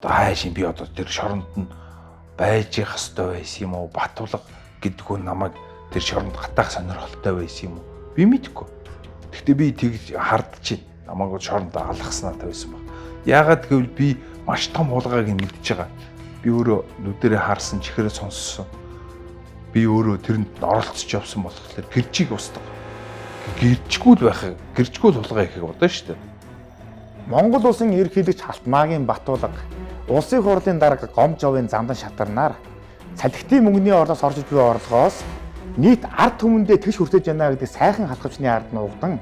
Одоо хайшин би одоо тэр шоронд нь байж явах хэвээр байсан юм уу? Батулга гэдгүү намайг тэр шоронд гатаах сонирхолтой байсан юм уу? Би мэдэхгүй. Гэхдээ би тэгж хардж байна. Намайг шоронд алгахснаа тавьсан баг. Яагаад гэвэл би маш том хулгайг мэдж байгаа. Би өөрөө нүдэрээ харсан, чихрээ сонссон. Би өөрөө тэрэнд оролцож явсан болохоор гэрчиг устдаг. Гэрчгүүл байхыг, гэрчгүүл хулгай ихийг бодно шүү дээ. Монгол улсын ерөнхийлөгч Халтмаагийн Батулга улсын хурлын дарга Гомжовын замдан шатарнаар цалхитын мөнгөний орноос орж иж буй орлогоос нийт ард түмэндээ тэгш хүртэж байна гэдэг сайхан хатгавчны ард нуугдан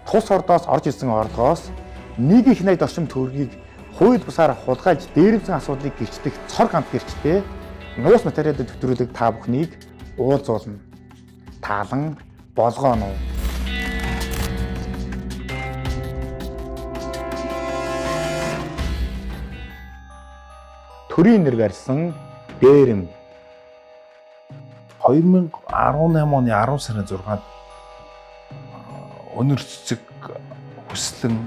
тус ордоос орж ирсэн орлогоос нэг их найд орчим төгрөгийг хууль бусаар хулгайлж дээрэмсэн асуудлыг гэрчдэг цор ганц гэрчтэй нуус материалд төвтрүүлэг та бүхнийг уулзуулна. Таалан болгооно. Төрийн нэр гарсан дээрэм 2018 оны 10 сарын 6-нд өнөр цэцэг хүслэн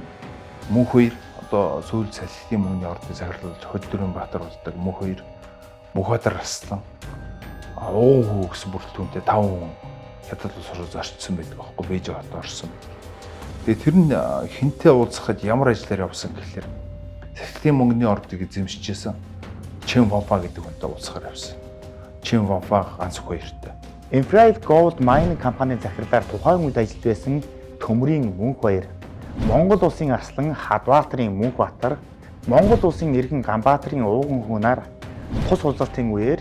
мөнх хоёр одоо сүүл цалхитын мөнгөний ордын захирлуулж Хөдөлмөрийн Баатар болдог мөнх хоёр Мөнхбаатар Аслан уу гэсэн бүрэлдэхүүнтэй 5 хүн хятад улс руу зарчсан байдаг аахгүй Бээжин хот орсон. Тэгээ тэр нь хинтээ уулзахад ямар ажиллаар явсан гэхээр цалхитын мөнгөний ордыг эзэмшижсэн Чин Ванфа гэдэг хүнтэй уулзахаар явсан. Чин Ванфа ганц хоёртой. Imperial Gold Mining компанийн захирлаар тухайн үед ажиллаж байсан төмрийн мөнх баяр, Монгол улсын Аслан Хадбаатарын Мөнхбаатар, Монгол улсын иргэн Ганбаатарын ууган хүнээр тус уулзалтын үеэр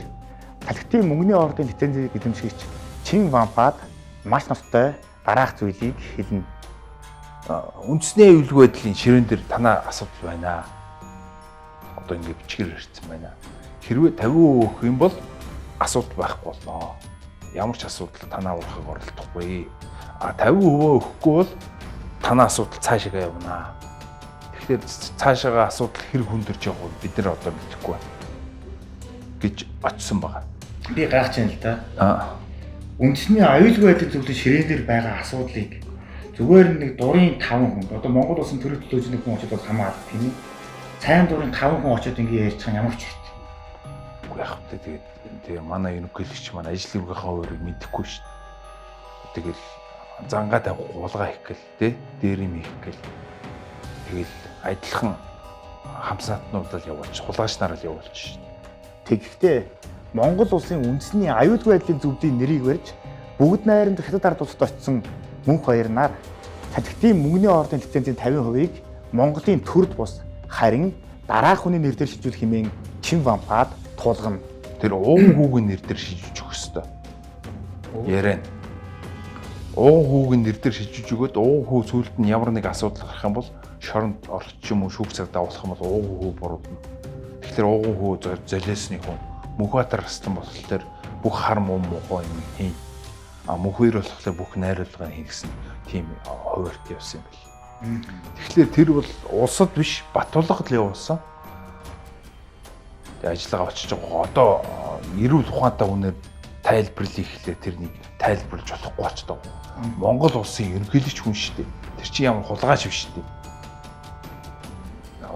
цалхитын мөнгөний ордын лицензийг эзэмшигч Чин Ванфад маш ностой дараах зүйлийг хэлнэ. Үндэсний аюулгүй байдлын ширээн дээр танаа асуудал байна. Одоо ингэ бичгээр ирсэн байна. Хэрвээ 50% өгөх юм бол асуудал байхгүй болно. Ямар ч асуудал танаа урахыг оролдохгүй. 50% өгөхгүй бол танаа асуудал цаашаа явна. Тэгэхээр цаашаага асуудал хэрэг хүндэрч явах бид нар одоо мэдэхгүй байна гэж очсон байгаа. Би гайхаж байна л да. Үндэсний аюулгүй байдлын зөвлөлийн ширээн дээр байгаа асуудлыг зүгээр нэг дурын 5 хүн одоо Монгол улсын төрийн төлөөж нэг хүн очоод бол хамаагүй тийм ээ. Сайн дурын 5 хүн очоод ингэ ярьж байгаа ямар ч хэвчээ. Үгүй яах вэ тэгээ манай ерөнхийлөгч манай ажлын үеийнхээ өөрийг мэдэхгүй шүү дээ. Тэгэл зангаа тавих гулгаа хийх гэл тий дээрэм хийх гэл тэгэл адилхан хамсаатнуудад явуулж хулгайч нараар явуулж шүү дээ. Тэгэхдээ Монгол улсын үндэсний аюулгүй байдлын зөвлөлийн нэрийг барьж бүгд найрамд хятад ард улсад очсон мөнх баярнаар цалхитын мөнгөний ордын лицензийн 50%-ийг Монголын төрд бус харин дараах хүний нэр дээр шийдвэрлэх хэмээн Чин Ванфад тулгана. Тэр ууган хүүгийн нэр дээр шийдвэж өгөх ёстой. Ярэ. Ууган хүүгийн нэр дээр шийдвэж өгөөд ууган хүү сүлд нь ямар нэг асуудал гарах юм бол шоронд орох юм уу шүүх цаг давуулах юм бол ууган хүү буруудна. Тэгэхээр ууган хүү золиосны хүн Мөнхбаатар Аслан болохоор бүх хар муу муухай юм хийн. Мөнх хоёр болохоор бүх найруулгыг хийгсэн тийм хуваарт явсан юм байна. Тэгэхээр тэр бол улсад биш Батулгад л явуулсан. Тэгээ ажиллагаа очиж байгаа. Одоо эрүүл ухаантай хүнээр тайлбарлах ихлээр тэрнийг тайлбарлаж болохгүй болчихдог. Монгол улсын ерөнхийлөгч хүн шүү дээ. Тэр чинь ямар хулгайч биш шүү дээ.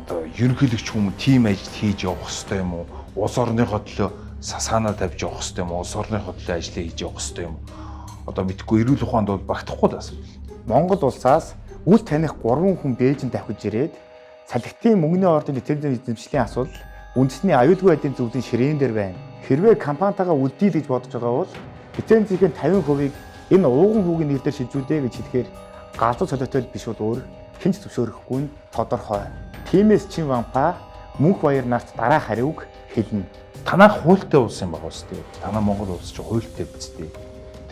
Одоо ерөнхийлөгч хүн тим ажил хийж явах хэрэгтэй юм уу? Улс орныхоо төлөө санаа тавьж явах хэрэгтэй юм уу? Улс орныхоо төлөө ажил хийж явах хэрэгтэй юм уу? Одоо мэдгүй эрүүл ухаанд бол багтахгүй л асуудал. Монгол улсаас үл таних 3 хүн Бээжинд давхиж ирээд цалхитын мөнгөний ордын лицензийн эзэмшлийн асуудал үндэсний аюулгүй байдлын зөвлөлийн ширээн дээр байна. Хэрвээ компанитайгаа үлдээ гэж бодож байгаа бол лицензийн 50%-ийг энэ ууган хүүгийн нэр дээр шийдвүлээ гэж хэлэхээр галзуу солиотой биш бол өөр хинч зөвшөөрөхгүй нь тодорхой. Тиймээс Чин Ванфа мөнх баяр нарт дараах хариуг хэлнэ. Танаа хуультай улс юм байгаа үст дээ. Танаа Монгол улс чинь хуультай биз дээ.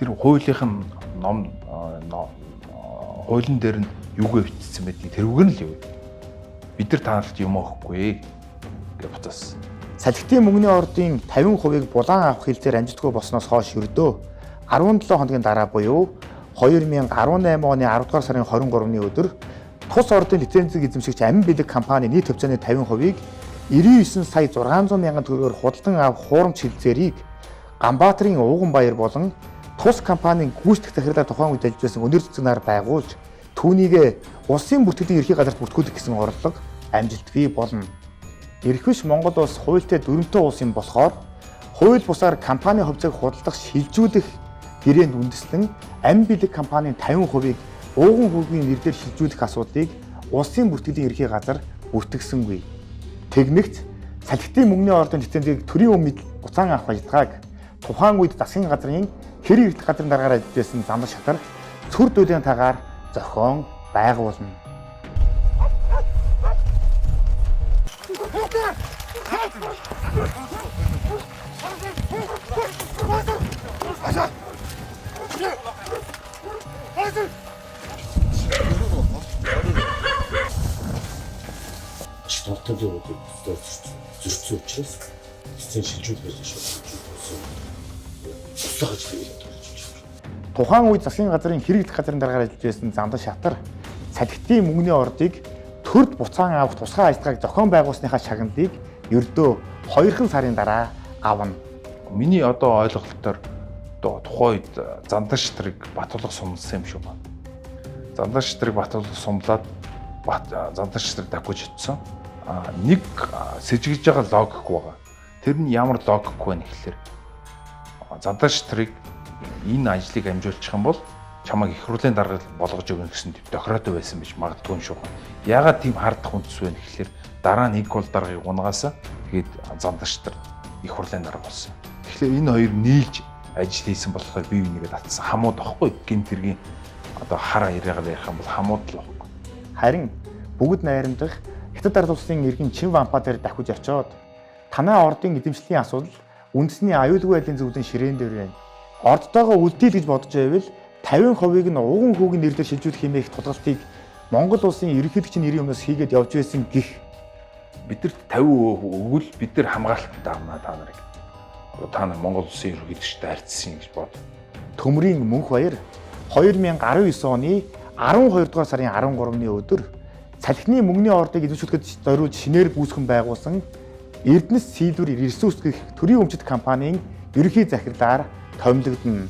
Тэр хуулийнх нь хуулийн дээр нь юугээ бичсэн байдгийг тэрүүгээр нь л юу. Бид нар таналт юм өөхгүй гэж бодсон. Цалхитын мөнгөний ордын 50%-ийг булан авах хэлээр амжитгүй болсноос хойш өрдөө 17 хоногийн дараа буюу 2018 оны 10 дугаар сарын 23-ны өдөр тус ордын лицензийг эзэмшигч Амин Бэлэг компани нийт төвчөөний 50%-ийг 99 сая 600 мянган төгрөгөөр худалдан авах хуурамч хэлцээрийг Ганбаатарын ууган баяр болон тус компанийн гүйцэтгэх захирлаар тухайн үед ажиллаж байсан өнөр цэцэг нар байгуулж түүнийг улсын бүртгэлийн ерхий газарт бүртгүүлэх гэсэн орлого амжилт бий болно. Эрхвиш Монгол улс хуультай дүрмтэй улс юм болохоор хууль бусаар компани хувьцааг худалдах шилжүүлэх гэрээнд үндэслэн амь билэг компанийн 50%-ийг ууган хүүгийн нэрээр шилжүүлэх асуудлыг улсын бүртгэлийн ерхий газар бүртгэсэнгүй. Тэгнэгт салхитын мөнгөний ордын лицензийг төрийн өмнөд буцаан авах ажиллагааг тухайн үед засгийн газрын хэрэг эрдэх газрын дараагаар ажиллаж байсан Зандар шатар цүр дүүлийн тагаар зохион байгуулна. Стартапын зөрчил учраас эцсийн шилжүүлэх шүү. Тухайн үед засгийн газрын хэрэг эрдэх газрын дараагаар ажиллаж байсан Зандар шатар салхитын мөнгөний ордыг төрд буцаан авах тусгай ажиллагааг зохион байгуулсныхаа шагналыг ердөө 2 сарын дараа авна. Миний одоо ойлголтоор тухайн үед Зандар шатрыг Батулга сумлсан юм шүү байна. Зандар шатрыг Батулга сумлаад Зандар шатрыг давхиж утсан. Нэг сэжигж байгаа логик байгаа. Тэр нь ямар логик вэ гэхээр Зандар шатрыг энэ ажлыг амжуулчих юм бол чамайг их хурлын дарга болгож өгнө гэсэн докторатоо байсан биш магадгүй юм шүү. Яагаад тийм хардах үндэс вэ гэхээр дараа нэг бол даргыг унгаасаа тэгээд Зандар шатар их хурлын дарга болсон. Тэгэхээр энэ хоёр нийлж ажил хийсэн болохоор бие бинийгээ татсан хамууд ахгүй гэмт хэргийн одоо хар яриагаар ярих юм бол хамууд л байхгүй. Харин бүгд найрамдах Хятад ард улсын иргэн Чин Вампа дээр давхиж очиод танай ордын эзэмшлийн асуудал үндэсний аюулгүй байдлын зөвлөлийн ширээн дээр байна. Ордтойгоо үлдээл гэж бодож байвал 50%-ийг нь ууган хүүгийн нэрээр шилжүүлэх хэмээх тодголтыг Монгол улсын ерөнхийлөгчийн нэрийн өмнөөс хийгээд явж байсан гэх Бидэрт 50% өгвөл бид нар хамгаалттай авна та нарыг. Та нар Монгол улсын ерөнхийлөгчтэй харьцсан гэж бод. Төмрийн мөнх баяр 2019 оны 12 дугаар сарын 13-ны өдөр салхины мөнгөний ордыг эзэмшүүлэхэд зориулж шинээр гүйцэхэн байгуулсан Эрдэнэс Сийдвэр ресурс гэх төрийн өмчит компанийн ерөнхий захирлаар томилогдно.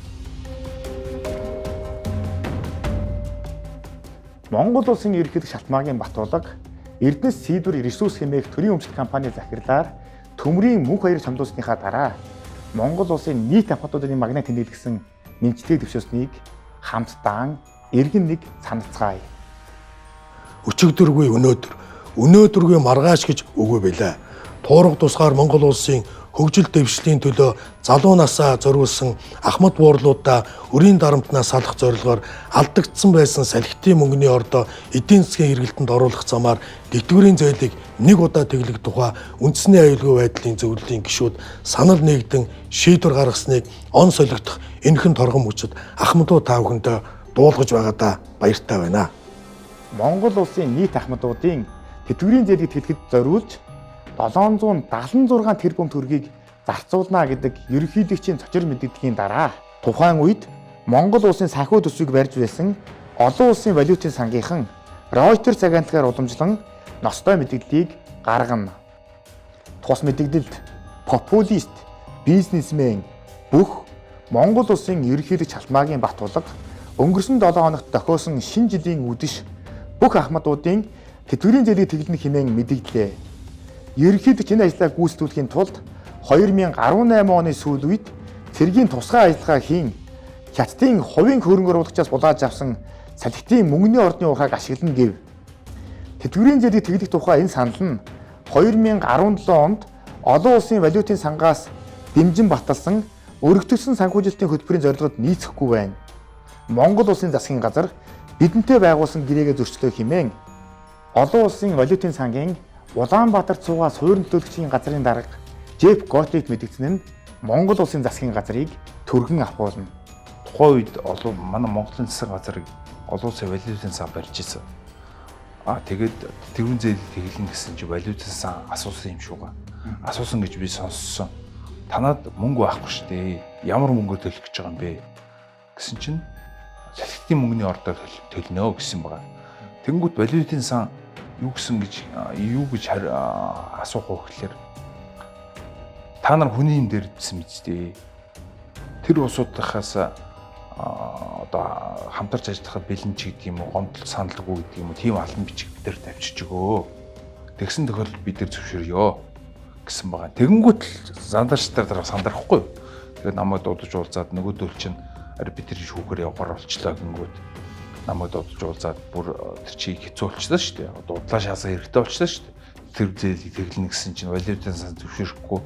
Монгол улсын ерөнхийлөгч Шалтмаагийн Батулга Эрдэнэс Сийдвэр ресурс хэмээх төрийн өмчит компани захирлаар төмрийн мөнх баярыг чамдуулсныхаа дараа Монгол улсын нийт авахтуудын магнит тэмдэглэсэн мэдчилгээ дэвшүүлсэнийг хамтдаа эргэн нэг санацгаая. Өчигдөргүй өнөөдөргүй маргааш гэж үгүй байлаа. Туурга тусгаар Монгол улсын хөгжил дэвшлийн төлөө залуу насаа зориулсан Ахмад буурлуудаа өрийн дарамтнаас салах зорилгоор алдагдсан байсан салхитын мөнгөний ордоо эдийн засгийн хэрэгэлтэнд оруулах замаар тэтгэврийн зээлийг нэг удаа тэглэх тухай үндэсний аюулгүй байдлын зөвлөлийн гишүүд санал нэгдэн шийдвэр гаргасныг он солигдох энэхэн торгон мөчөд Ахмадууд та бүхэндээ дуулгаж байгаадаа баяртай байна. Монгол улсын нийт ахмадуудын тэтгэврийн зээлийг тэлэхэд зориулж 776 тэрбум төгрөгийг зарцуулна гэдэг ерөнхийлөгчийн цочор мэдэгдэхийн дараа тухайн үед Монгол улсын санхүү төсвийг барьж байсан олон улсын валютын сангийнхан Reuters агентлагаар уламжлан ностой мэдээллийг гаргана. Тус мэдээлэлд популист, бизнесмен бүх Монгол улсын ерөнхийлөгч Шалтмаагийн Батулга өнгөрсөн 7 хоногт дохиосон шинэ жилийн үдэш бүх ахмадуудын тэтгэврийн зээлийг тэглэнэ хэмээн мэдээллээ. Ерөнхийдөө энэ ажлаа гүйцэтгүүлэхийн тулд 2018 оны сүүл үед цэргийн тусгай ажиллагаа хийн Хятадын хувийн хөрөнгө оруулагчаас булааж авсан салхитын мөнгөний ордны ухааг ашиглана гэв. Тэтгэврийн зээлийг тэглэх тухай энэ санал нь 2017 онд олон улсын валютын сангаас дэмжин баталсан өргөтгсөн санхүүжилтийн хөтөлбөрийн зорилгод нийцэхгүй байна. Монгол улсын засгийн газар бидэнтэй байгуулсан гэрээгээ зөрчлөө хэмээн олон улсын валютын сангийн Улаанбаатар цугаа суурин төлөвчийн газрын дарга Жеф Готлиг мэдгдсэн нь Монгол улсын засгийн газрыг түргэн авахуулна. Тухайн үед олон манай Монголын засгийн газрыг олон улсын валютын сан барьж ирсэн. Тэгээд тэтгэврийн зээлийг тэглэн гэсэн чи валютын сан асуусан юм шүүгээ. Асуусан гэж би сонссон. Танад мөнгө байхгүй шүү дээ. Ямар мөнгөөр төлөх гэж байгаа юм бэ? Гэсэн чинь салхитын мөнгөний ордоор төлнө гэсэн байгаа. Тэнгүүт валютын сан юу гэж асуух вэ гэхээр та нар хүний юм дээр дсэн мэт дээ. Тэр улсуудынхаас одоо хамтарч ажиллахад бэлэн ч гэдэг юм уу, гомдол саналгүй гэдэг юм уу, тийм алан бичиг бид нар тавьчих өгөө. Тэгсэн тохиолдолд бид нар зөвшөөрье гэсэн байгаа. Тэгэнгүүт л зандарчдаар дараа сандрахгүй юу? Тэгээд намайг дуудаж уулзаад нөгөөдөл чинь арбитрийн шүүхээр явахаар болчлоо гингүүд намайг дуудаж уулзаад бүр тэр чи хэцүү болчихлоо шүү дээ. Дуудлаа шаасаа хэрэгтэй болчихлоо шүү дээ. Тэр зээлийг тэглэнэ гэсэн чинь валютын сан зөвшөөрөхгүй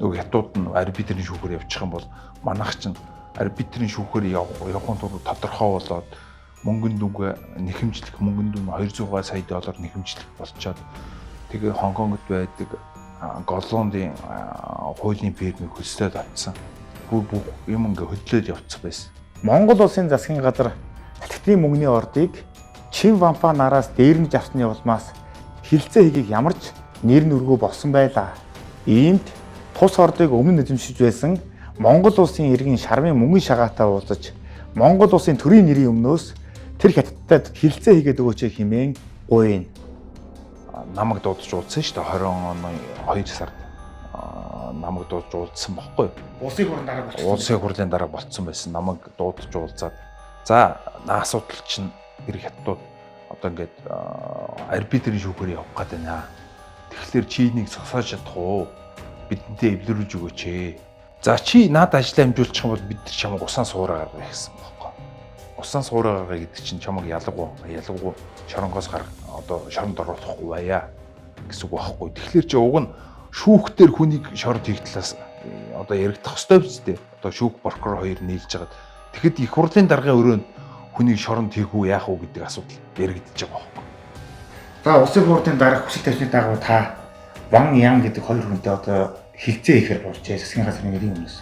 нөгөө хятад нь арбитрийн шүүхээр явчих юм бол манайх чинь арбитрийн шүүхээр явахын тулд тодорхой болоод мөнгөнд дүнгээ нэхэмжлэх мөнгөнд дүн 200 сая доллар нэхэмжлэх болчоод тэгээ Хонконгод байдаг Голландын хуулийн фирмийг хөлсөлөд авцсан. Бүх юм ингээ хөдлөөд явцсан байсан. Монгол улсын засгийн газар Салхитын мөнгөний ордыг Чин Вампа нараас дээрнэж авсны улмаас хилцээ хийгийг ямарч нэр нүргүү болсон байлаа. Иймд тус ордыг өмнө эзэмшиж байсан Монгол улсын иргэн Шармын мөнгөн шагаатай уулзаж Монгол улсын төрийн нэрийн өмнөөс тэр хятадд хилцээ хийгээд өгөөч хэмээн гуйна. Намайг дуудаж уулзсан шүү дээ 20 оны 2 сард. Намайг дуудаж уулзсан баггүй. Улсын хурлын дараа болчихсон. Улсын хурлын дараа болцсон байсан. Намайг дуудаж уулзаад за асуудал чинь гэр хятадууд одоо ингээд арбитрийн шүүхээр явах гээд байна. Тэгэхээр чи энийг зогсоож чадах уу? Бидэнтэй эвлэрүүлж өгөөч ээ. За чи надад ажил амжуулчих юм бол бид нар чамайг усаан суураагаа гэсэн баггүй. Усаан суураагаа гэдэг чинь чамайг ялгуу шоронгоос одоо шоронд оруулахгүй байя гэсэн үг байхгүй. Тэгэхээр чи уг нь шүүхтэр хүнийг шорд хийх талаас одоо яригдах ёстой биз дээ. Одоо шүүх прокурор хоёр нийлж хагаад тэгэхэд их хурлын даргын өрөөнд хүнийг шоронд хийх үү яах уу гэдэг асуудал яригдчихэж байгаа байхгүй. За улсын хурлын дарга хүсэл тавьсны дагуу та Ван Ян гэдэг хоёр хүнтэй одоо хилцээ хийхээр болжээ засгийн газрын нэрийн өмнөөс.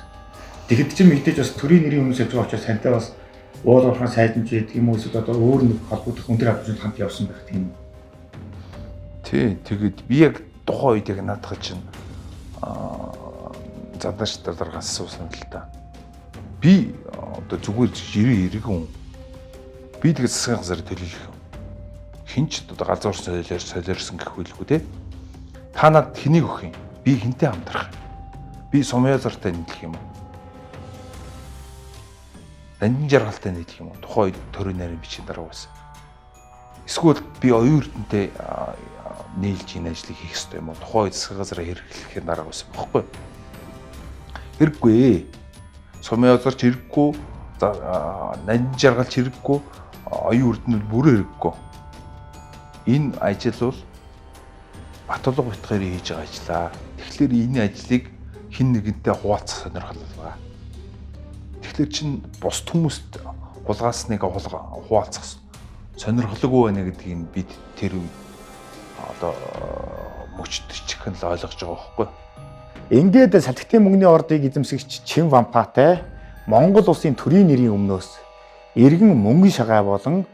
Тэгэхэд чинь мэдээж бас төрийн нэрийн өмнөөс явж байгаа учраас тантай бас уулуурхан сайдамж гэдэг юм уу эсвэл одоо өөр нэг холбогдох өндөр авчид хамт явсан байх тийм. Тий, тэгээд би яг тухайн үед яг наадах чинь задаш дараагаас асуусан л та. Би одоо зүгээр 90 хүн. Би тэгээд засгийн газар төлөөлөх. Хинч одоо газар солиорсон гэх хэлгүй те. Та надад хэнийг өгөх юм? Би хинтээ хамтрах. Би сумьязартай нийлэх юм уу? Данжин жаргалтай нийлэх юм уу? Тухайн үед төрийн нарийн бичгийн дарга байсан. Эсвэл би оюун эрдэнэтэй нийлж энэ ажлыг хийх ёстой юм уу? Тухайн үед засгийн газараа хэрэглэхийн дарга байсан бохоггүй. Хэрэггүй. Сумьязарч хэрэггүй, данжин жаргалч хэрэггүй, оюун эрдэнэ бүрээ хэрэггүй. Энэ ажил бол Батулга Битгарын хийж байгаа ажиллаа. Тэгэхээр энэ ажлыг хэн нэгэнтэй хуваалцах сонирхол байна. Тэгэхээр чин бус хүмүүст хулгаасныг хуваалцах сонирхолгүй байна гэдгийг бид тэр одоо мөчтөрчих нь л ойлгож байгаа байхгүй. Ингээд Салхитын мөнгөний ордыг эзэмшигч Чин Вампатай Монгол улсын төрийн нэрийн өмнөөс иргэн мөнгөн шагаа болон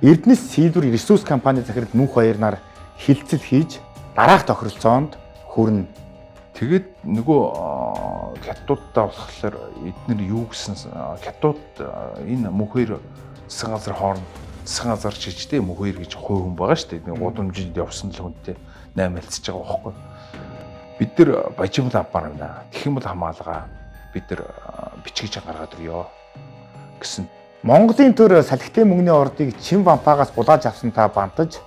Эрдэнэс Силвер ресурс компани захирал мөнх хоёр нар хилцэл хийж дараах тохиролцоонд хүрнэ. Тэгээд нөгөө хятадуудтай болохоор эдгээр юу гэсэн хятад энэ мөнх хоёр засгийн газар хооронд засгийн газар чижтэй мөнх хоёр гэж хувь хүн байгаа шүү дээ. Нэг гудамжинд явсан л хүнтэй 8 альцж байгаа байхгүй. Бид нар бажимл авмаар байна. Тэгэх юм бол хамаалгаа бид нар бичгийж гаргаад өгье гэсэн. Монголын төр Салхитын мөнгөний ордыг Чин Вампагаас булааж авсан та бантаж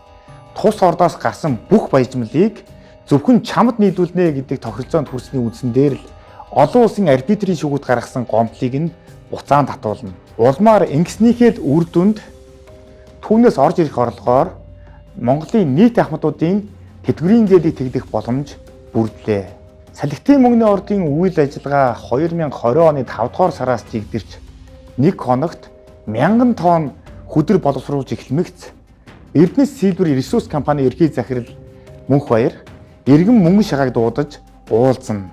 тус ордоос гарсан бүх баяжмлыг зөвхөн чамд нийлүүлнэ гэдэг тохиролцоонд хүрсний үндсэн дээр л олон улсын арбитрийн шүүгүүд гаргасан гомдлыг нь буцаан татуулна. Улмаар ингэснийхээ үр дүнд түүнээс орж ирэх орлогоор Монголын нийт ахмадуудын тэтгэврийн гэлийг тэгдэх боломж бүрдлээ. Салхитын мөнгөний ордын үйл ажиллагаа 2020 оны 5 дугаар сараас чигдэрч 1 хоногт 1000 тонн хөдөр боловсруулж эхлэмэгц Эрдэнэс Силвер ресурс компани ерхий захирал мөнх баяр иргэн мөнгөн шагааг дуудаж уулзна.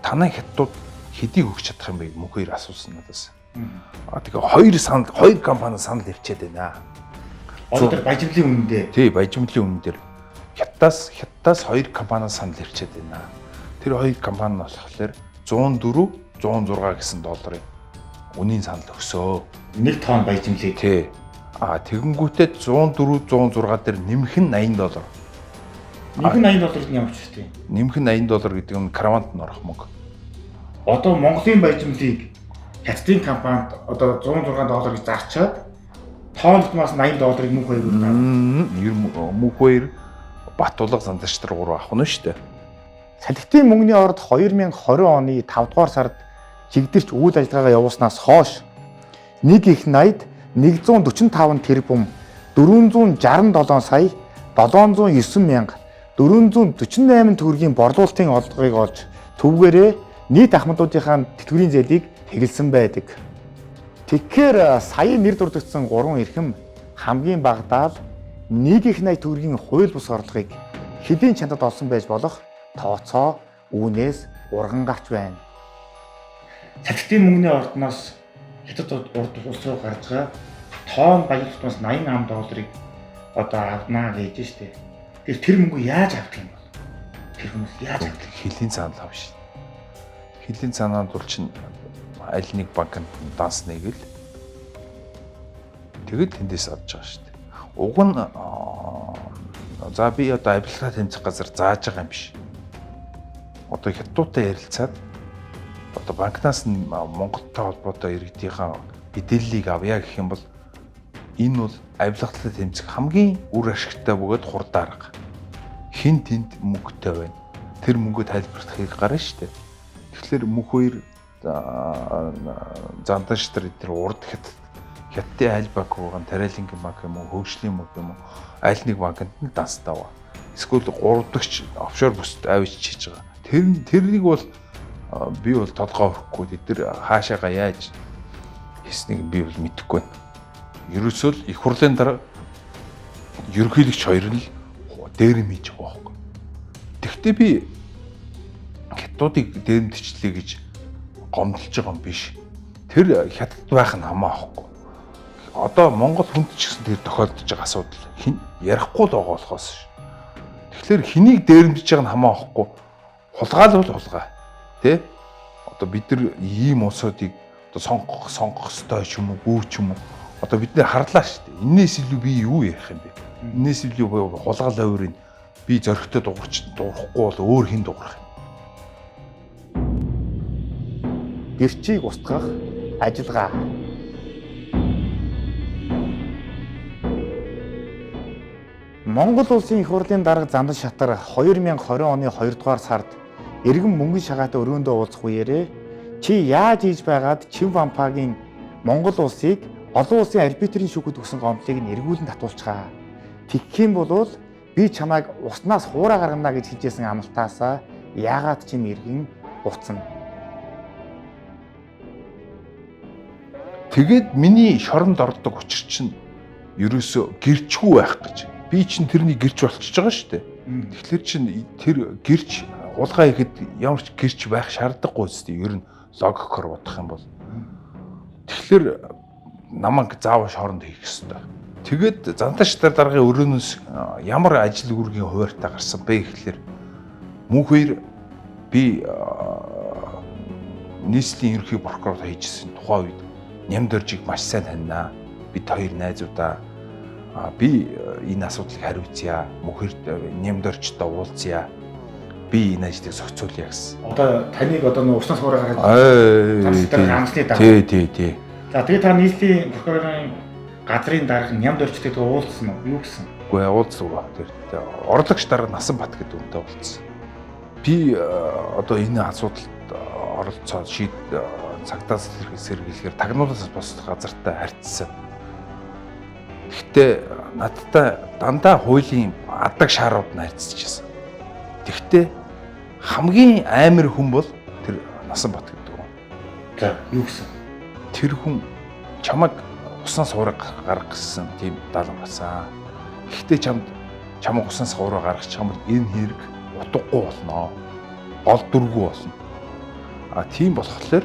Танай хятадууд хэдийг өгч чадах юм бэ? Мөнх хоёр асуусан надаас. Тэгээ хоёр компани санал ирчээд байна. Одоо тэр баяжмлын үнэндээ. Тий, баяжмлын үнэн дээр хятадаас хоёр компаниас санал ирчээд байна. Тэр хоёр компани нь болохоор 104, 106 гэсэн долларын үнийн санал өгсөө. 1 тонн баяжмлыг. Тий. Тэгэнгүүтээ 104, 106 дээр нэмэх нь $80. Нэмэх нь $80 нь ямар ч үстэй. Нэмэх нь $80 гэдэг нь караванд нь орох мөнгө. Одоо Монголын баяжмлыг хятадын компанид одоо $106 гэж зарчаад тоон тутмаас $80 мөнх хоёр өгнө. Мөнх хоёр Батулга Зандаштар 3 авах нь шүү дээ. Салхитын мөнгөний орд 2020 оны 5 дугаар сард чигдэрч үйл ажиллагаа явуулснаас хойш нэг их найд 145 тэрбум 467 сая 709 мянга 448 төгрөгийн борлуулалтын олдгыг олж төвгээрээ нийт ахмадуудынхаа тэтгэврийн зээлийг хэглэсэн байдаг. Тэгэхээр сая нэр дурдсан 3 эрхэм хамгийн багадаа нэг их найд төгрөгийн хууль бус орлогыг хэдийн чандад олсон байж болох тооцоо үүнээс урган гарч байна. Салхитын мөнгөний ордноос хятад урд улс руу гарч байгаа тоон баяр тутмаас $88 одоо авнаа гэж штэ. Тэр мөнгөө яаж авдаг юм бол? Тэр хүмүүс яаж авдаг? Хилийн цаанал авна шүү. Хилийн цаанаад бол чинь аль нэг банкнд данс нэгэл тэгэл тэндээс авч байгаа шүү дээ. Уг нь за би одоо авилгаа тэмцэх газар зааж байгаа юм биш. Одоо хятадтай ярилцаад одоо банкнаас нь Монголтой холбоотой иргэдийнхаа мэдээллийг авъя гэх юм бол энэ бол авилгалтай тэмцэх хамгийн үр ашигтай бөгөөд хурд арга. Хин тэнд мөнгөтэй байна. Тэр мөнгөө тайлбарлахыг гарна шүү дээ. Тэгэхээр мөнх хоёр Зандаштар тэр урд хятадын аль банк байгаа Тарайлингийн банк юм уу, хөгжлийн банк юм уу, аль нэг банкнд нь данстай ба. Эсвэл 3 дахь офшор бүст авч хийж байгаа. Тэрнийг бол би бол толгой өрөхгүй. Тэр хаашаага яаж хийснийг би бол мэдэхгүй байна. Ерөөсөө л их хурлын дараа ерөнхийлөгч хоёр нь дээрэм хийж байгаа байхгүй. Тэгвэл би хятадуудыг дээрэмдчлээ гэж гомдолж байгаа юм биш. Тэр хятад байх нь хамаахгүй. Одоо Монгол хүнд ч гэсэн тэр тохиолдож байгаа асуудал ярихгүй л байгаа болохоос ш. Тэгэхээр хэнийг дээрэмдэж байгаа нь хамаахгүй. Хулгай л бол хулгай. Тэ? Одоо бид нар ийм улсуудыг одоо сонгох ёстой ч юм уу, ч юм уу. Одоо бид нэр харлаа шүү дээ. Энээс илүү би юу ярих юм бэ? Энээс илүү хулгай ойрын би зөрөгтэй дуурахгүй бол өөр хин дуурах юм. Гэрчийг устгах ажиллагаа. Монгол улсын их хурлын дарга Зандан шатар 2020 оны 2 дугаар сард иргэн мөнгөн шагаатай өрөөндөө уулзах үеэрээ чи яаж хийж байгаад Чив Вампагийн Монгол улсыг олон улсын арбитрийн шүүхэд өгсөн гомдлыг нь эргүүлэн татуулчихаа. Тэгэх юм бол би чамайг уснаас хуураа гаргана гэж хэлжсэн амлалтаасаа яагаад ч юм иргэн буцна. Тэгээд миний шоронд ордог учир чинь ерөөсөө гэрчгүй байх гэж. Би чинь тэрний гэрч болчихж байгаа шүү дээ. Тэгэхээр чинь тэр гэрч хулгай ихэд ямар ч гэрч байх шаардлагагүй үстэй. Ер нь логикоор бодох юм бол. Тэгэхээр намайг заавал шоронд хийх ёстой. Тэгээд Зандаштар даргын өрөөнөөс ямар ажил үүргийн хуваарьтай гарсан бэ гэхлээр мөнх хоёр би нийслэлийн ерөнхий прокурор хийжсэн тухайн үед Нямдоржийг маш сайн таньнаа. Бид хоёр найзуудаа би энэ асуудлыг хариуцъя. Мөнхөрт Нямдоржтой уулзъя. Би энэ ажлыг зохицуулъя гэсэн. Одоо таныг одоо нөө уснаас хуураа гаргаад тий. За тэгээд та нийслэлийн прокурорын газрын дарга Нямдоржтой уулзсан уу? Юу гэсэн? Үгүй уулзсан. Тэр орлогч дарга Насанбат гэдэг үнтэй уулзсан. Би одоо энэ асуудалд оролцоод цагтаас сэргийлэхээр тагнуулаас босох газартай харьцсан. Гэхдээ надтай дандаа хуулийн адаг шаарууд нь харьцчихсан. Тэгвэл хамгийн амар хүн бол тэр Насанбат гэдэг хүн. За юу гэсэн? Тэр хүн чамайг уснаас хуурай гаргах гэсэн тийм даалгавар басан. Гэхдээ чамайг уснаас хуурай гаргах юм бол энэ хэрэг утгагүй болно. Гол дүргүй болно. Тийм болохоор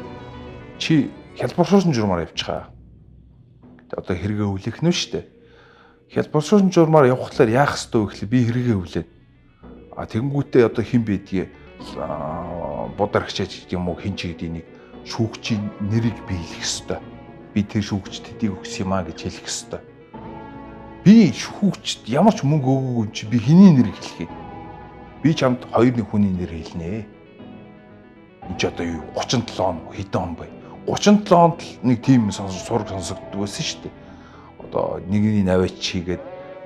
чи хялбаршуулсан журмаар явчихаа. Одоо хэрэгээ хүлээх нь шүү дээ. Хялбаршуулсан журмаар явхлаар яах ёстой вэ гэхэл би хэрэгээ хүлээд. Тэгэнгүүтээ одоо хэн байдгийг бодарагчаач гэдэг юм уу хин ч гэдэг нэг шүүгчийн нэрийг биелэх ёстой. Би тэр шүүгчд хэдийг өгс юм а гэж хэлэх ёстой. Би шүүгчд ямар ч мөнгө өгөөгүй чи би хэний нэрийг хэлэх юм. Би чамд хоёр нэг хүний нэр хэлнэ. Энд ч одоо юу 37 он хэдэн он бай. 37 онд нэг тийм сураг сонсогддог байсан шүү дээ. Одоо нэгний наваач хийгээд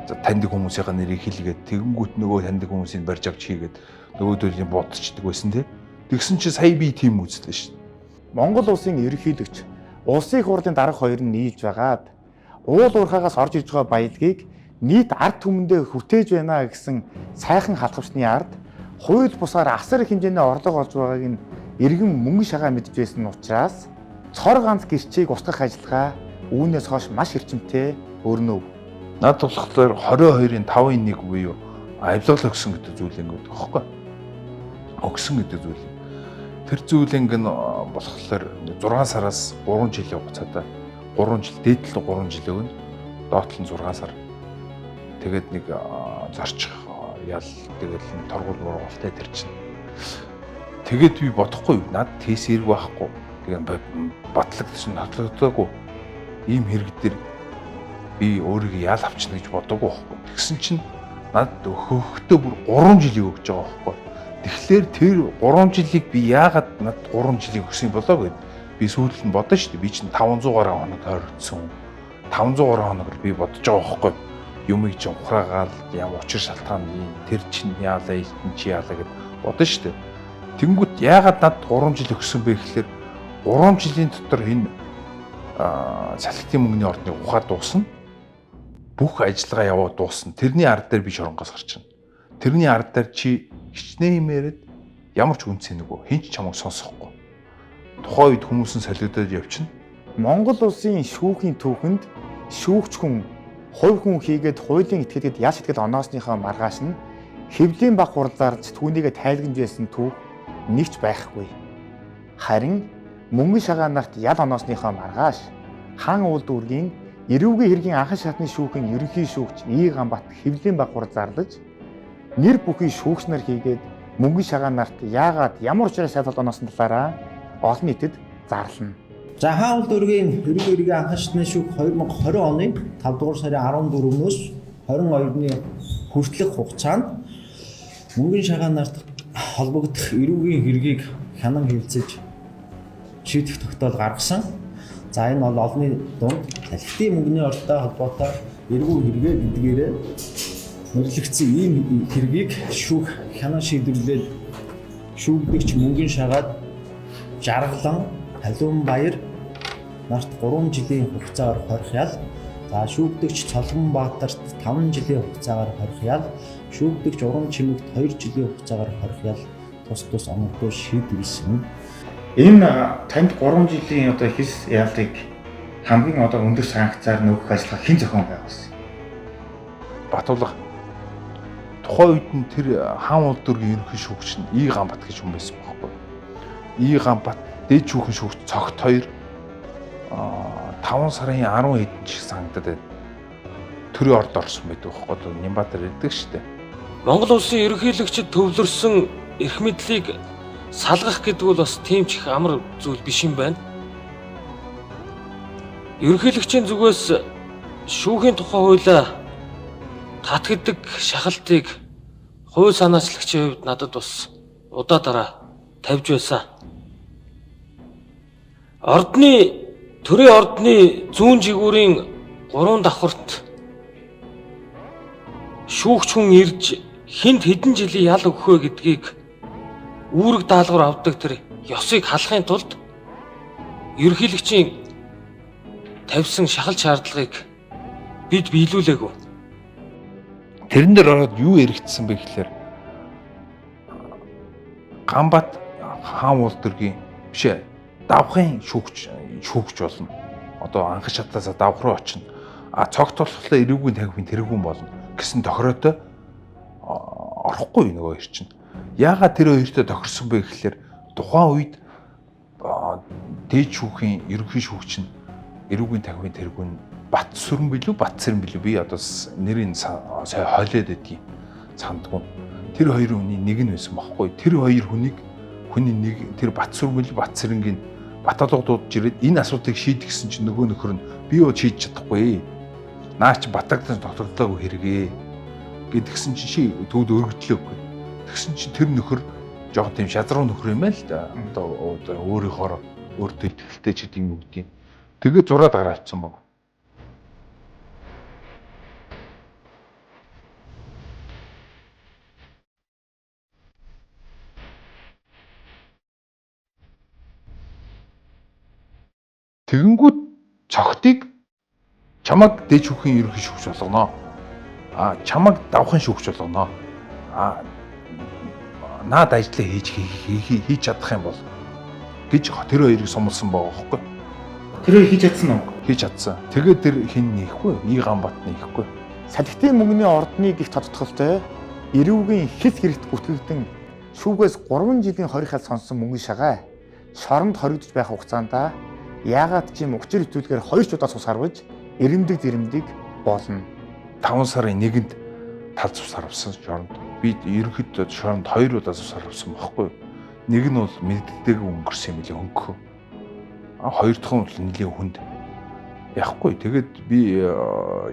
таньдаг хүмүүсийн нэрийг хэлгээд тэгэнгүүт нөгөө таньдаг хүмүүсийг барьж авч хийгээд нөгөөдөө бодчихдаг байсан тий. Тэгсэн чинь сая би тийм үзлээ шүү дээ. Монгол улсын ерөнхийлөгч улсын их хурлын дарга хоёр нь нийлж байгаад уул уурхаагаас орж иж байгаа баялагийг нийт ард түмэндээ хүртээж байна гэсэн сайхан халдварчны ард хууль бусаар асар их хэмжээний орлого олж байгааг нь иргэн мөнгө шагаа мэдж байсан учраас цор ганц гэрчийг устгах ажиллагаа үүнээс хойш маш эрчимтэй өрнөв. Наад болохоор 22-ын 5-1 буюу авилгал өгсөн гэдэг зүйл ингэдэг байхгүй. Өгсөн гэдэг зүйл. Тэр зүйлийг нь болохоор 6 сараас 3 жилийн хугацаатай 3 жил дээдлээ 3 жил өгнө. Доотлол нь 6 сар. Тэгээд нэг зорчих ял тэгэл торгуул мургуултай тэр чинь. Тэгээд би бодохгүй над тийс хэрэг байхгүй. Тэгээд батлагдсан татлагдаагүй. Ийм хэрэг дээр би өөрийгөө ял авчна гэж бодоагүй байхгүй. Тэгсэн чинь над хөөхтөө бүр 3 жилийн өгч байгаа байхгүй. Тэгэхээр тэр 3 жилийг би яагаад над 3 жилийг өгсөн болоо гэд би сүүлд нь бодсон шүү дээ. Би чинь 500 гаруй хоног тойрогдсон. 500 гаруй хоногор би бодож байгаа байхгүй. Юмыг чинь ухраагаал ямар учир шалтгаан юм тэр чинь яалаа энэ чи яалаа гэд бодсон шүү дээ. Тэнгүүт яагаад над 3 жил өгсөн бэ гэхээр 3 жилийн дотор энэ салхитын мөнгөний ордны ухаа дуусна. Бүх ажиллагаа яваад дуусна. Тэрний ард дээр би шоронгоос гарч ирнэ. Тэрний ард дээр чи хичнээн юмэрэд ямар ч үнцэн нүгөө хинч чамайг сонсохгүй. Тухайн үед хүмүүс нь солигдоод явчихна. Монгол улсын шүүхийн түүхэнд шүүгч хүн хувь хүн хийгээд хуулийн этгээдэд ял сэтгэл оноосныхоо маргааш нь хэвлийн баг хурлаарч түүнийгээ тайлгнаж байсан түүх нэгч байхгүй. Харин мөнгөн шагаа нарт ял оноосныхоо маргааш хаан уул дүүргийн эрүүгийн хэргийн анхан шатны шүүхийн ерөнхий шүүгч И Ганбат хэвлийн баг хурл зарлаж нэр бүхий шүүгч нар хийгээд мөнгөн шагаа нарт яагаад ямар учраас ял оноосон талаараа олон нийтэд зарлана. За хаан уул дүүргийн эрүүгийн хэргийн анхан шатны шүүх 2020 оны 5 дугаар сарын 14-өөс 22-ны хүртэлх хугацаанд мөнгөн шагаа нарт холбогдох эрүүгийн хэргийг хянан хилцэж шийдэх тогтоол гаргасан. За энэ бол олонний дунд салхитын мөнгөний ордтой холбоотой эргүү хэрэгэ гэдгээрээ нэрлэгдсэн ийм хэргийг шүүх хянан шийдвэрлээд шүүгдэгч мөнгөн шагаад Жаргалан Халиун баяр нарт 3 жилийн хугацаагаар хорих ял. За шүүгдэгч Цолгон Баатарт 5 жилийн хугацаагаар хорих ял. Шүүгдэгч Уран Чимэгт 2 жилийн хугацаагаар хорих ял тус оногдуу шийдвэрлсэн. Энэ танд 3 жилийн одоо хис яалыг хамгийн одоо өндөр санкцаар нөхөх ажиллагаа хэн зохион байгуулсан? Батулга. Тухайн үед нь тэр хаан уул дүүргийн ерөнхий шүүгч нь И Ганбат гэж хүн байсан байхгүй. И Ганбат дээд шүүхэн шүүгч цогт 2 5 сарын 10 хэдэн ч санагдаад байна. Төрийн орд орсон байдаг байхгүй. Нямбатар ирдэг шүү дээ. Монгол улсын ерөнхийлөгчд төвлөрсөн эрх мэдлийг салгах гэдэг бол бас тийм ч их амар зүйл биш юм байна. Ерөнхийлөгчийн зүгээс шүүхийн тухай хуулиа татгдаг шахалтыг хууль санаачлагчийн хувьд надад бас удаа дараа тавьж байсан. Төрийн ордны зүүн жигүүрийн 3 давхарт шүүгч хүн ирж хинт хэдэн жилийн ял өгөх вэ гэдгийг үүрэг даалгавар авдаг тэр ёсыг халахын тулд ерөнхийлөгчийн тавьсан шахалт шаардлагыг бид биелүүлээгүй. Тэрэн дээр ороод юу яригдсан бэ гэхээр Ганбат хаан уул дүүргийн бишээ давхын шүүгч болно. Одоо анхан шатаасаа давх руу очино. Цогт болохоор эрүүгийн тавихын тэрэгүүн болно гэсэн тохироотой орохгүй нөгөө хоёр чинь. Яагаад тэр хоёртой тохирсон бэ гэхээр тухайн үед дээд шүүхийн ерөнхий шүүгч нь эрүүгийн тавихын тэрэгүүн Бат сүрэн билүү Бат цэрэн билүү би одоо нэрийн сая хойлоод байдгийг сандгүй. Тэр хоёр хүний нэг нь байсан байхгүй. Тэр хоёр хүний нэг тэр Бат сүрэн билүү Бат цэрэнгийн баталгуудууд ирээд энэ асуудыг шийдэх гэсэн чинь нөгөө нөхөр нь би юу шийдэж чадахгүй. Наач батагдсан тогтогдлоогүй хэрэгээ гэдгсэн чинь чи төвд өргөдлөөгүй. Тэгсэн чинь тэр нөхөр жоохон тийм шазруу нөхөр юм байл л да. Одоо өөрийнхөө өөртөө итгэлтэй ч гэдэг юм үгдیں۔ Тэгээ зураад гараалцсан баг. Тэгэнгүүт цогтыг чамаг дэж бүхэн ерөнхий шүүгч болгоно. Чамаг давхын шүүгч болгоно. Наад ажлаа хийж чадах юм бол гэж тэр хоёрыг сумлсан байгаа байхгүй. Тэр хоёр хийж чадсан уу? Хийж чадсан. Тэгээд тэр хин нээхгүй, И Ганбат нээхгүй. Салхитын мөнгөний ордны гих тодтголтой эрүүгийн хэс хэрэгт бүтгэгдэн шүүгээс 3 жилийн хорихад сонсон мөнгөн шагаа шоронд хоригдож байх хугацаанд яагаад ч юм учир хөтөлгөөр 2 удаа цус харваж эрэмдэг зэрэмдэг болно. 5 сарын 1-нд тал цус харвсан шоронд. Би ерөнхийдөө шоронд 2 удаа цус харвсан байхгүй. Нэг нь бол мэддэгтэйг өнгөрсөн юм лээ хөнгөө. Хоёр дахь нь бол нэлийн хүнд. Яахгүй. Тэгээд би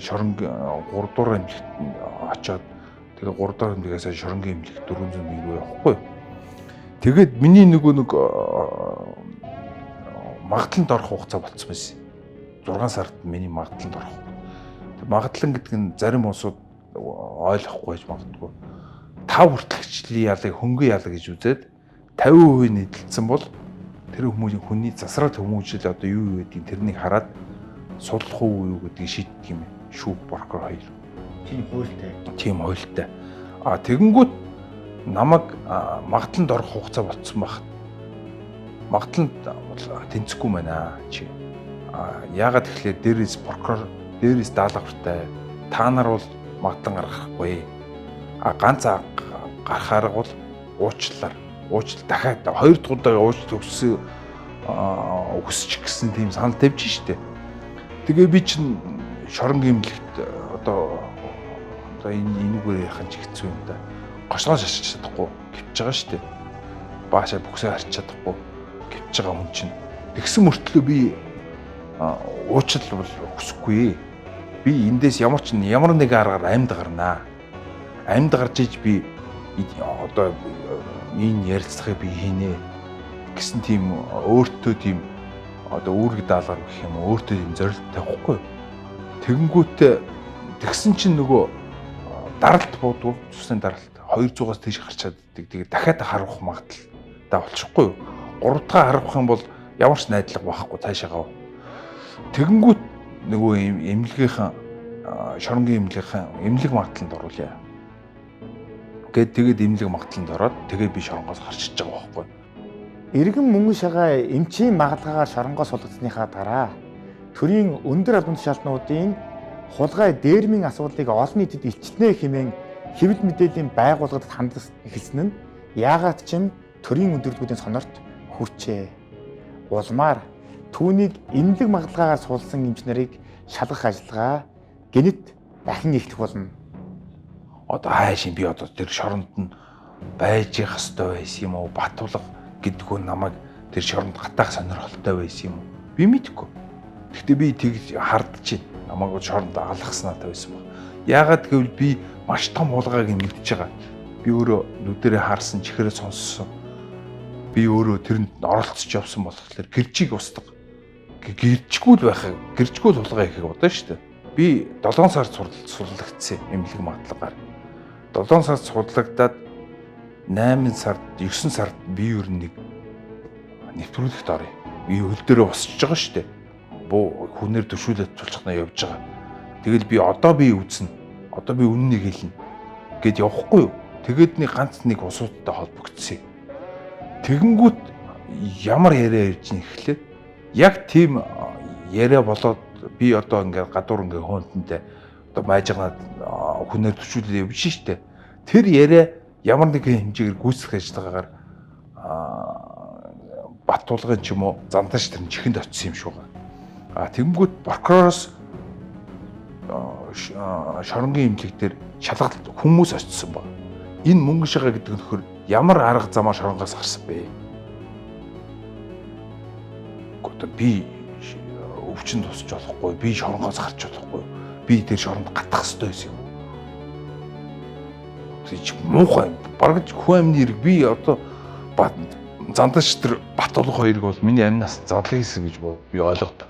шоронгийн 3 дугаар эмнэлэгт очиод тэгээд 3 дугаар эмнэлгээс шоронгийн эмнэлэгт 400 мянга явахгүй. Тэгээд миний нэг магадлалд орох хугацаа болцсон байсан. 6 сард миний магадлалд орох. Магадлал гэдэг нь зарим улсууд ойлгохгүй байж магадгүй. 5 хүртэлчлийн ялыг хөнгөн ял гэж үзээд 50% нийтлэлсэн бол тэр хүний засрал хүмүүжил одоо юу гэдгийг тэрнийг хараад судлах уу юу гэдгийг шийддэг юм шүү прокурор хоёр. Тийм хуультай. Тэгэнгүүт намайг магадлалд орох хугацаа болцсон байх. Магадлалд тэнцэхгүй байна чи. Яагаад тэгэхээр дээрээс прокурор дээрээс даалгавартай та нар бол магадлан гаргахгүй. Ганц гарахаар бол уучлал дахиад 2 дахь удаа уучлал өгсөж гисэн тийм санал тавьж штэ. Тэгээ би чинь шоронгийн эмнэлэгт одоо энэгээр яхан ч хэцүү юм да. Гошлоо шашиж чадахгүй гівж байгаа штэ. Баашаа бүксээ харч чадахгүй гівж байгаа хүн чинь. Тэгсэн мөртлөө би уучлал бол өсөхгүй. Би эндээс ямар нэг аргаар амьд гарнаа. Амьд гарч иж би одоо энэ ярилцлагыг би хийнэ гэсэн тийм өөртөө тийм одоо үүрэг даалгавар гэх юм уу өөртөө тийм зорилт тавихгүй. Тэгэнгүүтээ тэгсэн чинь нөгөө даралт буудвал цусны даралт 200-аас тийш гарч чаддаг. Тэгээд дахиад харах магадлалтай болчихгүй юу? 3 дахь харах юм бол ямар ч найдлага байхгүй цаашаа гав. Тэгэнгүүт нөгөө эмнэлгийнхэн шоронгийн эмнэлэг магадлалд оруулъя. Тэгээд эмнэлэг магадлалд ороод тэгээд би шоронгоос гарчиж байгаа байхгүй. Иргэн мөнгөн шагаа эмчийн магадлалаар шоронгоос сулгацсныхаа дараа төрийн өндөр албан тушаалтнуудын хулгай дээрмийн асуудлыг олон нийтэд илчилнэ хэмээн хэвлэл мэдээллийн байгууллагад хандаж эхэлсэн нь яагаад ч юм төрийн өндрлгүүдийн сонорт хүрчээ. Улмаар түүнийг эмнэлэг магадлалаар суулсан эмчнэрийг шалгах ажиллагаа гэнэт дахин эхлэх болно. Одоо хаашийн би одоо тэр шоронд нь байж явах ёстой байсан юм уу? Батулга гэдгүү намайг тэр шоронд гатаах сонирхолтой байсан юм уу? Би мэдэхгүй. Гэхдээ би тэгж хардж байна. Намайг шоронд алгахснаа тавьсан баг. Яагаад гэвэл би маш том хулгайг мэдж байгаа. Би өөрөө нүдэрээ харсан, чихрээ сонссон. Би өөрөө тэрэнд оролцож явсан болохоор гэрчиг устдаг. Гэрчгүүл байхыг, гэрчгүүл хулгай ихийг бодно шүү дээ. Би 7 сар сурлагдсан эмнэлэг магадлалаар. 7 сард сурлагдаад 8 сард 9 сард би ер нь нэг нэвтрүүлэгт орё. Би хөл дээрээ босч байгаа шүү дээ. Хүнээр төшүүлээд тулчхнаа явж байгаа. Тэгэл би үзнэ. Одоо би үннийг хэлнэ гэд явахгүй юу? Тэгээд нэг ганц нэг усуудтай холбогдсон. Тэгэнгүүт ямар яриа ярьж ихлээр яг тийм яриа болоод би одоо ингээд гадуур ингээд хоонтонтой одоо майжгаад хүнээр төшүүлээд явж штэ. Тэр яриа ямар нэгэн хэмжээгээр гүйцэх ажиллагаагаар Баттуулгын ч юм уу Зандаш тэр чихэнд очсон юм шүү. Тэнгүүд прокуророос шоронгийн эмнэлэг дээр шалгалт хүмүүс очсон ба. Энэ мөнгөн шагаа гэдэг нөхөр ямар арга замаар шоронгоос гарсан бэ? Одоо би өвчин тусч болохгүй, би шоронгоос гарч болохгүй. Би тэр шоронд гатах ёстой байсан юм. Тэг муухай бараг хүн амны хэрэг би одоо Зандаш тэр Батулга хоёрыг бол миний амнаас задлаа хийсэн гэж би ойлгоод